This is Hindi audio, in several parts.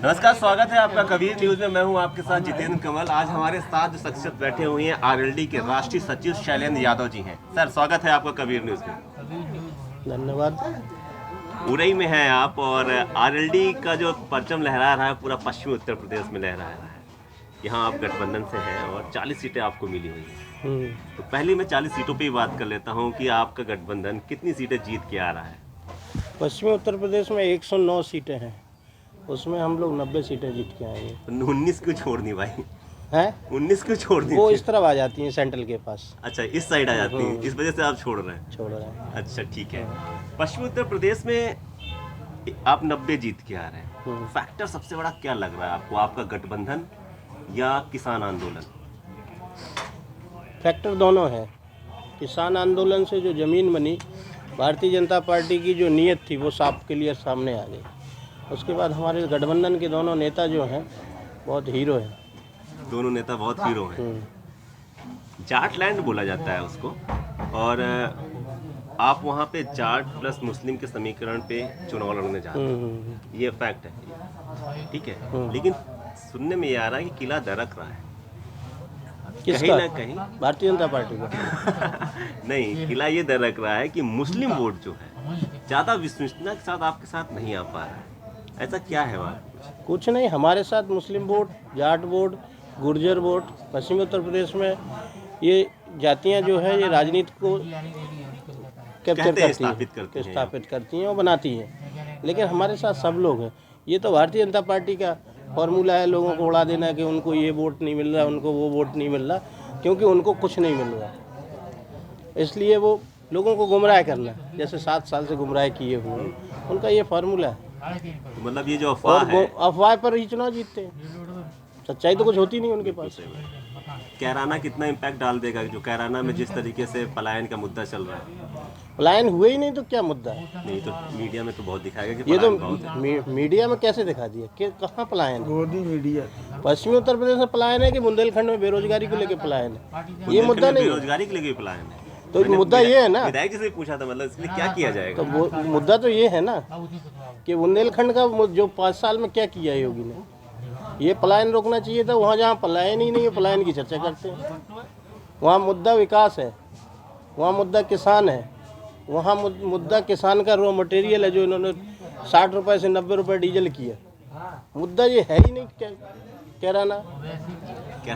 नमस्कार, स्वागत है आपका कबीर न्यूज में। मैं हूं आपके साथ जितेंद्र कमल। आज हमारे साथ जो शख्सियत बैठे हुए हैं आरएलडी के राष्ट्रीय सचिव शैलेंद्र यादव जी हैं। सर, स्वागत है आपका कबीर न्यूज में। धन्यवाद। उरई में हैं आप और आरएलडी का जो परचम लहरा रहा है पूरा पश्चिमी उत्तर प्रदेश में लहरा रहा है। यहाँ आप गठबंधन से हैं और 40 सीटें आपको मिली हुई हैं। तो पहले मैं 40 सीटों पे ही बात कर लेता हूँ कि आपका गठबंधन कितनी सीटें जीत के आ रहा है। पश्चिमी उत्तर प्रदेश में 109 सीटें हैं, उसमें हम लोग 90 सीटें जीत के आएंगे। 19 क्यों छोड़नी भाई? हैं 19 क्यों छोड़नी? वो इस तरफ आ जाती हैं सेंट्रल के पास। अच्छा, इस साइड आ जाती हैं, इस वजह से आप छोड़ रहे हैं। अच्छा, ठीक है। पश्चिमी उत्तर प्रदेश में आप 90 जीत के आ रहे हैं। फैक्टर सबसे बड़ा क्या लग रहा है आपको, आपका गठबंधन या किसान आंदोलन? फैक्टर दोनों है। किसान आंदोलन से जो ज़मीन बनी, भारतीय जनता पार्टी की जो नीयत थी वो साफ क्लियर सामने आ गई। उसके बाद हमारे गठबंधन के दोनों नेता जो हैं बहुत हीरो हैं। दोनों नेता बहुत हीरो हैं। जाट लैंड बोला जाता है उसको, और आप वहाँ पे जाट प्लस मुस्लिम के समीकरण पे चुनाव लड़ने जा रहे हैं, ये फैक्ट है, ठीक है। लेकिन सुनने में ये आ रहा है कि किला दरक रहा है कहीं ना कहीं भारतीय जनता पार्टी का। नहीं, किला ये दरक रहा है कि मुस्लिम वोट जो है ज़्यादा विश्वसनीयता के साथ आपके साथ नहीं आ पा रहा है। ऐसा क्या है वहाँ? कुछ नहीं, हमारे साथ Muslim vote, Jat vote, Gurjar vote, पश्चिमी उत्तर प्रदेश में ये जातियाँ जो है ये राजनीति को कैप्चर करती हैं, स्थापित करती हैं और बनाती हैं। लेकिन हमारे साथ सब लोग हैं। ये तो भारतीय जनता पार्टी का फॉर्मूला है लोगों को उड़ा देना कि उनको ये वोट नहीं मिल रहा, उनको वो वोट नहीं मिल रहा, क्योंकि उनको कुछ नहीं मिल रहा। इसलिए वो लोगों को गुमराह करना, जैसे 7 साल से गुमराह किए हुए, उनका ये फार्मूला है। तो मतलब ये जो अफवाह है, अफवाह पर ही चुनाव जीतते हैं। सच्चाई तो कुछ होती नहीं उनके पास। कैराना कितना इम्पैक्ट डाल देगा? जो कैराना में जिस तरीके से पलायन का मुद्दा चल रहा है, पलायन हुए ही नहीं तो क्या मुद्दा है? नहीं तो मीडिया में तो बहुत दिखाया गया कि ये तो बहुत है। मीडिया में कैसे दिखा दिया कि कहाँ पलायन है? मोदी मीडिया पश्चिमी उत्तर प्रदेश में पलायन है कि बुंदेलखंड में बेरोजगारी को लेकर पलायन है? ये मुद्दा नहीं है। बेरोजगारी के लिए पलायन है तो मुद्दा ये है ना, विधायक जी से पूछा था, मतलब इसके लिए क्या किया जाएगा? तो मुद्दा तो ये है ना कि बुंदेलखंड का जो 5 साल में क्या किया है योगी ने। ये पलायन रोकना चाहिए था। वहाँ जहाँ पलायन ही नहीं है, पलायन की चर्चा करते हैं। वहाँ मुद्दा विकास है, वहाँ मुद्दा किसान है, वहाँ मुद्दा किसान का रॉ मटेरियल है जो इन्होंने 60 रुपये से 90 रुपये डीजल किया। मुद्दा ये है ही नहीं। कैराना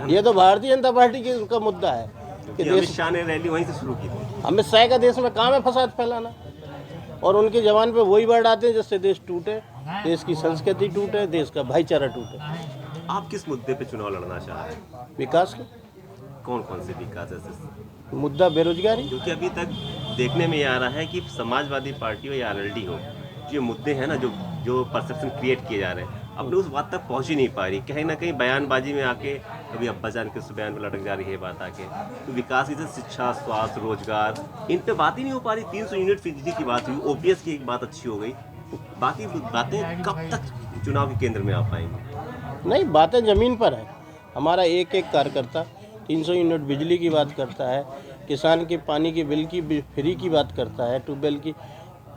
ये तो भारतीय जनता पार्टी की उनका मुद्दा है कि अमित शाह ने रैली वहीं से शुरू की थी। अमित शाह का देश में काम है फसाद फैलाना, और उनके जवान पे वही वर्ड आते हैं जिससे देश टूटे, देश की संस्कृति टूटे, देश का भाईचारा टूटे। आप किस मुद्दे पे चुनाव लड़ना चाह रहे हैं? विकास के। कौन कौन से विकास है? मुद्दा बेरोजगारी, क्योंकि अभी तक देखने में ये आ रहा है कि समाजवादी पार्टी हो या आरएलडी हो, जो मुद्दे हैं ना, जो परसेप्शन क्रिएट किए जा रहे हैं, अपने उस बात तक पहुंच ही नहीं पा रही। कहीं ना कहीं बयानबाजी में आके कभी अब्बाजान के उस बयान पर लटक जा रही है बात आके। तो विकास की शिक्षा, स्वास्थ्य, रोजगार, इन पे बात ही नहीं हो पा रही। 300 यूनिट बिजली की बात हुई, ओपीएस की एक बात अच्छी हो गई, बाकी बातें कब तक चुनाव के केंद्र में आ पाएंगी? नहीं, बातें ज़मीन पर है। हमारा एक एक कार्यकर्ता 300 यूनिट बिजली की बात करता है, किसान के पानी के बिल की फ्री की बात करता है, ट्यूबवेल की।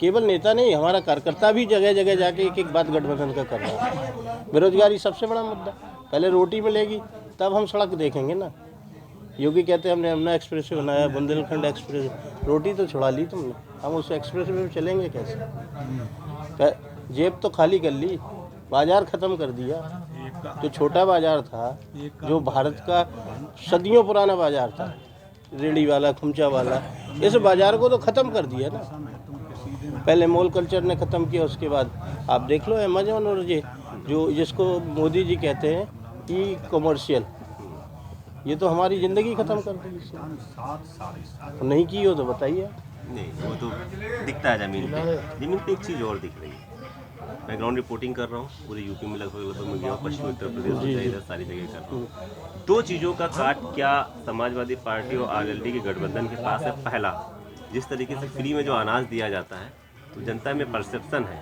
केवल नेता नहीं, हमारा कार्यकर्ता भी जगह जगह जाके एक एक बात गठबंधन का कर रहा है। बेरोजगारी सबसे बड़ा मुद्दा। पहले रोटी मिलेगी तब हम सड़क देखेंगे ना। योगी कहते हैं हमने यमुना एक्सप्रेस वे बनाया, बुंदेलखंड एक्सप्रेस, रोटी तो छुड़ा ली तुमने, हम उस एक्सप्रेस वे चलेंगे कैसे? जेब तो खाली कर ली, बाजार ख़त्म कर दिया। जो छोटा बाजार था, जो भारत का सदियों पुराना बाजार था, रेडी वाला, खुमचा वाला, इस बाजार को तो ख़त्म कर दिया ना। पहले मॉल कल्चर ने ख़त्म किया, उसके बाद आप देख लो अमेजोन, और ये जो जिसको मोदी जी कहते हैं ई कमर्शियल, ये तो हमारी ज़िंदगी ख़त्म कर दी। इससे नहीं की हो तो बताइए। नहीं, वो तो दिखता है ज़मीन पे। ज़मीन पे एक चीज़ और दिख रही है। मैं ग्राउंड रिपोर्टिंग कर रहा हूँ, पूरे यूपी में लगभग मैं गया हूँ, पश्चिमी उत्तर प्रदेश में इधर सारी जगह कर रहा हूँ। 2 चीज़ों का काट क्या समाजवादी पार्टी और आरएलडी के गठबंधन के पास है। पहला, जिस तरीके से फ्री में जो अनाज दिया जाता है, तो जनता में परसेप्शन है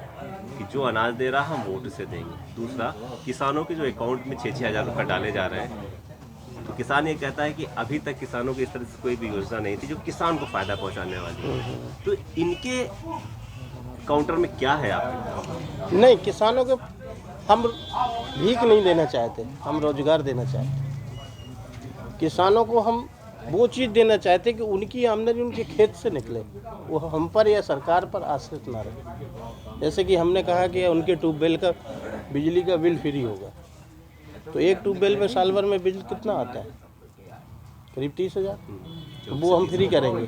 कि जो अनाज दे रहा हम वोट से देंगे। दूसरा, किसानों के जो अकाउंट में 6-6 हज़ार रुपये डाले जा रहे हैं, तो किसान ये कहता है कि अभी तक किसानों की इस तरह से कोई भी योजना नहीं थी जो किसान को फ़ायदा पहुंचाने वाली है। तो इनके काउंटर में क्या है आपके? नहीं, किसानों के हम भीख नहीं देना चाहते, हम रोजगार देना चाहते। किसानों को हम वो चीज़ देना चाहते कि उनकी आमदनी उनके खेत से निकले, वो हम पर या सरकार पर आश्रित ना रहे। जैसे कि हमने कहा कि उनके ट्यूबवेल का बिजली का बिल फ्री होगा, तो एक ट्यूबवेल में साल भर में बिल कितना आता है? करीब 30,000। तो वो हम फ्री करेंगे,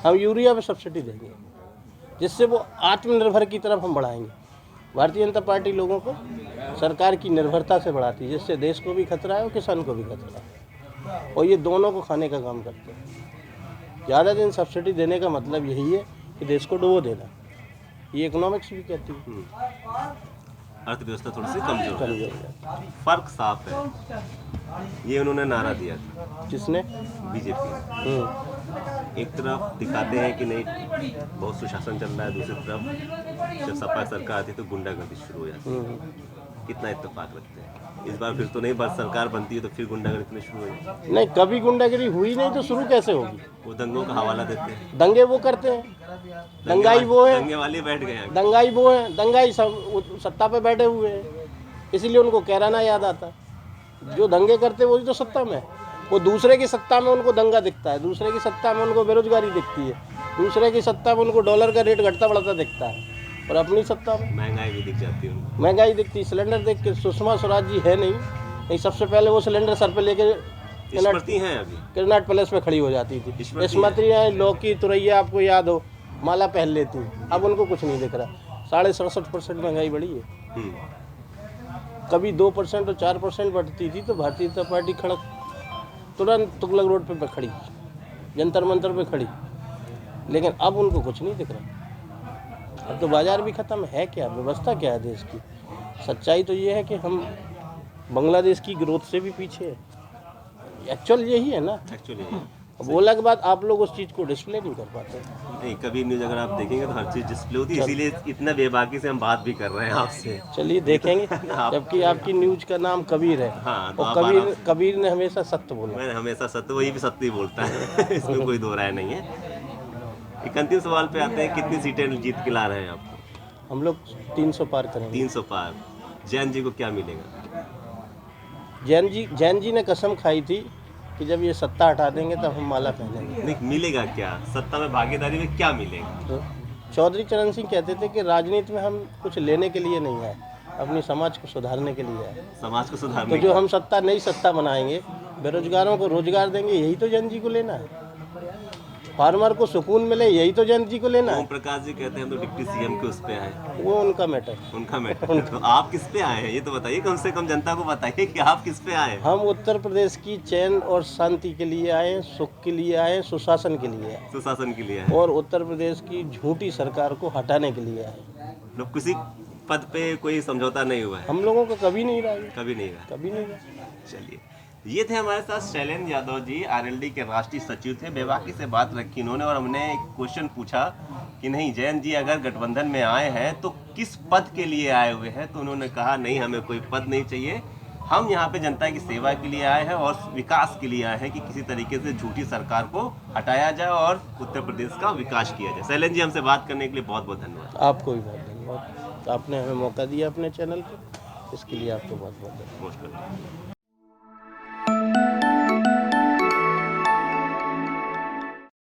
हम यूरिया पे सब्सिडी देंगे, जिससे वो आत्मनिर्भर की तरफ हम बढ़ाएंगे। भारतीय जनता पार्टी लोगों को सरकार की निर्भरता से बढ़ाती है, जिससे देश को भी खतरा है और किसान को भी खतरा है, और ये दोनों को खाने का काम करते हैं। ज़्यादा दिन सब्सिडी देने का मतलब यही है कि देश को डुबो देना, ये इकोनॉमिक्स भी कहती है। अर्थव्यवस्था थोड़ी सी कमजोर है। फर्क साफ है, ये उन्होंने नारा दिया था। किसने? बीजेपी। एक तरफ दिखाते हैं कि नहीं बहुत सुशासन चल रहा है, दूसरी तरफ जब सपा सरकार आती है तो गुंडागर्दी शुरू हो जाती है। कितना इत्तेफाक रखते हैं? इस बार फिर तो नहीं, बस सरकार बनती है तो फिर गुंडागर्दी शुरू हो जाती है। नहीं, कभी गुंडागर्दी हुई नहीं तो शुरू कैसे होगी? वो दंगों का हवाला देते हैं। दंगे वो करते हैं, दंगाई वो है, दंगे वाले बैठ गए हैं। दंगाई वो है, दंगाई सब सत्ता पे बैठे हुए हैं, इसलिए उनको कैराना याद आता है। जो दंगे करते हैं वही तो सत्ता में है। वो दूसरे की सत्ता में उनको दंगा दिखता है, दूसरे की सत्ता में उनको बेरोजगारी दिखती है, दूसरे की सत्ता में उनको डॉलर का रेट घटता बढ़ता दिखता है, और अपनी सत्ता में महंगाई भी दिख जाती है उनको। महंगाई दिखती। सिलेंडर देख के सुषमा स्वराज जी है नहीं, सबसे पहले वो सिलेंडर सर पे लेके स्मृति हैं अभी कर्नाट पैलेस में खड़ी हो जाती थी। स्मृति लौकी तुरैया आपको याद हो, माला पहन लेती, अब उनको कुछ नहीं दिख रहा। 67% महंगाई बढ़ी है। कभी 2% और 4% बढ़ती थी तो भारतीय जनता पार्टी खड़क तुरंत तुगलक रोड पे खड़ी, जंतर मंतर पे खड़ी, लेकिन अब उनको कुछ नहीं दिख रहा। अब तो बाजार भी ख़त्म है। क्या व्यवस्था क्या है देश की? सच्चाई तो ये है कि हम बांग्लादेश की ग्रोथ से भी पीछे है। एक्चुअल यही है ना। एक्चुअली अब वो अलग बात, आप लोग उस चीज़ को डिस्प्ले नहीं कर पाते। नहीं, कभी न्यूज़ अगर आप देखेंगे तो हर चीज़ डिस्प्ले होती है, इसीलिए इतना बेबाकी से हम बात भी कर रहे हैं आपसे। चलिए देखेंगे। जबकि आपकी न्यूज़ का नाम कबीर है। हाँ, तो और कबीर ने हमेशा सत्य बोला। मैं हमेशा सत्य, वही भी सत्य ही बोलता है। इसमें कोई दो राय नहीं है। एक अंतिम सवाल पे आते हैं, कितनी सीटें जीत के ला रहे हैं आप? हम लोग 300 पार करेंगे। 300 पार। जैन जी को क्या मिलेगा? जैन जी ने कसम खाई थी कि जब ये सत्ता हटा देंगे तब हम माला पहनेंगे। नहीं, मिलेगा क्या? सत्ता में भागीदारी में क्या मिलेगा? तो चौधरी चरण सिंह कहते थे कि राजनीति में हम कुछ लेने के लिए नहीं आए, अपनी समाज को सुधारने के लिए आए। समाज को सुधारने तो जो हम नई सत्ता बनाएंगे, बेरोजगारों को रोजगार देंगे, यही तो जैन जी को लेना है। फार्मर को सुकून मिले, यही तो जैन जी को लेना है। ओम प्रकाश जी कहते हैं हम तो डिप्टी सीएम के उस पे आए। वो उनका मैटर। उनका मैटर। तो आप किस पे आए हैं ये तो बताइए, कम से कम जनता को बताइए कि आप किस पे आए हैं। हम उत्तर प्रदेश की चैन और शांति के लिए आए, सुख के लिए आए, सुशासन के लिए आए। सुशासन के लिए आए और उत्तर प्रदेश की झूठी सरकार को हटाने के लिए आए। लोग किसी पद पे कोई समझौता नहीं हुआ है? हम लोगों का कभी नहीं रहा, कभी नहीं रहा। कभी नहीं रहा। चलिए, ये थे हमारे साथ शैलेंद्र यादव जी, आरएलडी के राष्ट्रीय सचिव थे। बेबाकी से बात रखी इन्होंने, और हमने एक क्वेश्चन पूछा कि नहीं जैन जी अगर गठबंधन में आए हैं तो किस पद के लिए आए हुए हैं? तो उन्होंने कहा नहीं, हमें कोई पद नहीं चाहिए, हम यहाँ पे जनता की सेवा के लिए आए हैं और विकास के लिए आए हैं कि किसी तरीके से झूठी सरकार को हटाया जाए और उत्तर प्रदेश का विकास किया जाए। शैलेंद्र जी, हमसे बात करने के लिए बहुत बहुत धन्यवाद। आपको भी बहुत धन्यवाद, आपने हमें मौका दिया अपने चैनल पर, इसके लिए आपको बहुत बहुत धन्यवाद।